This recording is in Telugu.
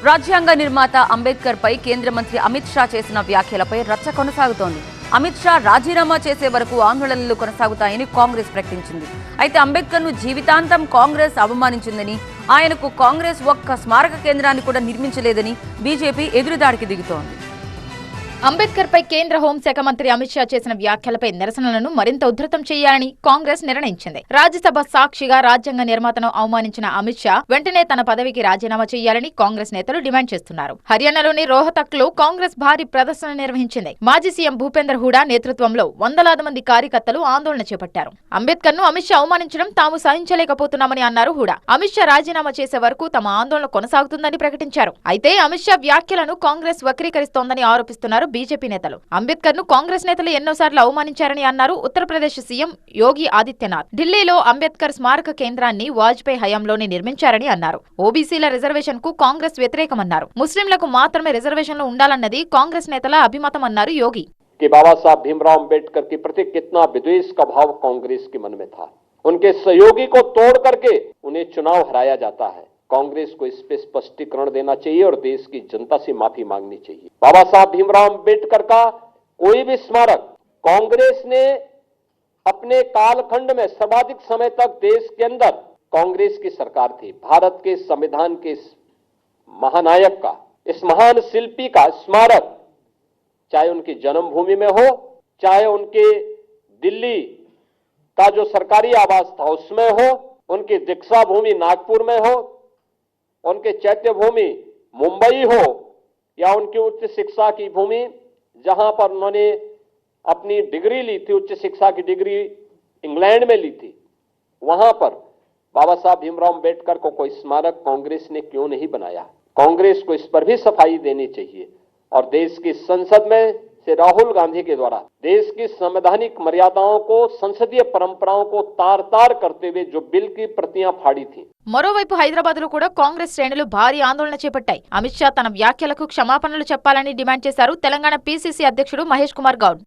రాజ్యాంగ నిర్మాత అంబేద్కర్ పై కేంద్ర మంత్రి అమిత్ షా చేసిన వ్యాఖ్యలపై రచ్చ కొనసాగుతోంది. అమిత్ షా రాజీనామా చేసే వరకు ఆందోళనలు కొనసాగుతాయని కాంగ్రెస్ ప్రకటించింది. అయితే అంబేద్కర్ ను జీవితాంతం కాంగ్రెస్ అవమానించిందని, ఆయనకు కాంగ్రెస్ ఒక్క స్మారక కేంద్రాన్ని కూడా నిర్మించలేదని బీజేపీ ఎదురుదాడికి దిగుతోంది. అంబేద్కర్ పై కేంద్ర హోంశాఖ మంత్రి అమిత్ షా చేసిన వ్యాఖ్యలపై నిరసనలను మరింత ఉధృతం చేయాలని కాంగ్రెస్ నిర్ణయించింది. రాజ్యసభ సాక్షిగా రాజ్యాంగ నిర్మాతను అవమానించిన అమిత్ షా వెంటనే తన పదవికి రాజీనామా చేయాలని కాంగ్రెస్ నేతలు డిమాండ్ చేస్తున్నారు. హర్యానాలోని రోహతక్ లో కాంగ్రెస్ భారీ ప్రదర్శన నిర్వహించింది. మాజీ సీఎం భూపేందర్ హూడా నేతృత్వంలో వందలాది మంది కార్యకర్తలు ఆందోళన చేపట్టారు. అంబేద్కర్ ను అమిత్ షా అవమానించడం తాము సహించలేకపోతున్నామని అన్నారు హూడా. అమిత్ షా రాజీనామా చేసే వరకు తమ ఆందోళన కొనసాగుతుందని ప్రకటించారు. అయితే అమిత్ షా వ్యాఖ్యలను కాంగ్రెస్ వక్రీకరిస్తోందని ఆరోపిస్తున్నారు బీజేపీ నేతలు. అంబేద్కర్ ను కాంగ్రెస్ నేతలు ఎన్నోసార్లు అవమానించారని అన్నారు ఉత్తరప్రదేశ్ సీఎం యోగి ఆదిత్యనాథ్. ఢిల్లీలో అంబేద్కర్ స్మారక కేంద్రాన్ని వాజ్పేయి హయాంలోనే నిర్మించారని అన్నారు. ఓబీసీల రిజర్వేషన్ కు కాంగ్రెస్ వ్యతిరేకమన్నారు. ముస్లింలకు మాత్రమే రిజర్వేషన్లు ఉండాలన్నది కాంగ్రెస్ నేతల అభిమతమన్నారు యోగి. बाबा साहब भीमराव अंबेडकर के प्रति कितना विद्वेष का भाव कांग्रेस के मन में था। उनके सहयोगी को तोड़ करके उन्हें चुनाव हराया जाता है। कांग्रेस को इस पे स्पष्टीकरण देना चाहिए और देश की जनता से माफी मांगनी चाहिए। बाबा साहब भीमराव अंबेडकर का कोई भी स्मारक कांग्रेस ने अपने कालखंड में सर्वाधिक समय तक देश के अंदर कांग्रेस की सरकार थी। भारत के संविधान के महानायक का, इस महान शिल्पी का स्मारक चाहे उनकी जन्मभूमि में हो, चाहे उनके दिल्ली का जो सरकारी आवास था उसमें हो, उनकी दीक्षा भूमि नागपुर में हो, उनके चैत्य भूमि मुंबई हो, या उनकी उच्च शिक्षा की भूमि जहां पर उन्होंने अपनी डिग्री ली थी, उच्च शिक्षा की डिग्री इंग्लैंड में ली थी, वहां पर बाबा साहब भीमराव अंबेडकर को कोई स्मारक कांग्रेस ने क्यों नहीं बनाया? कांग्रेस को इस पर भी सफाई देनी चाहिए और देश की संसद में से राहुल गांधी के द्वारा देश की संवैधानिक मर्यादाओं को, संसदीय परंपराओं को तार तार करते हुए जो बिल की प्रतियां फाड़ी थी. మరోవైపు హైదరాబాద్ లో కూడా కాంగ్రెస్ శ్రేణులు భారీ ఆందోళన చేపట్టాయి. అమిత్ షా తన వ్యాఖ్యలకు క్షమాపణలు చెప్పాలని డిమాండ్ చేశారు తెలంగాణ పీసీసీ అధ్యక్షుడు మహేష్ కుమార్ గౌడ్.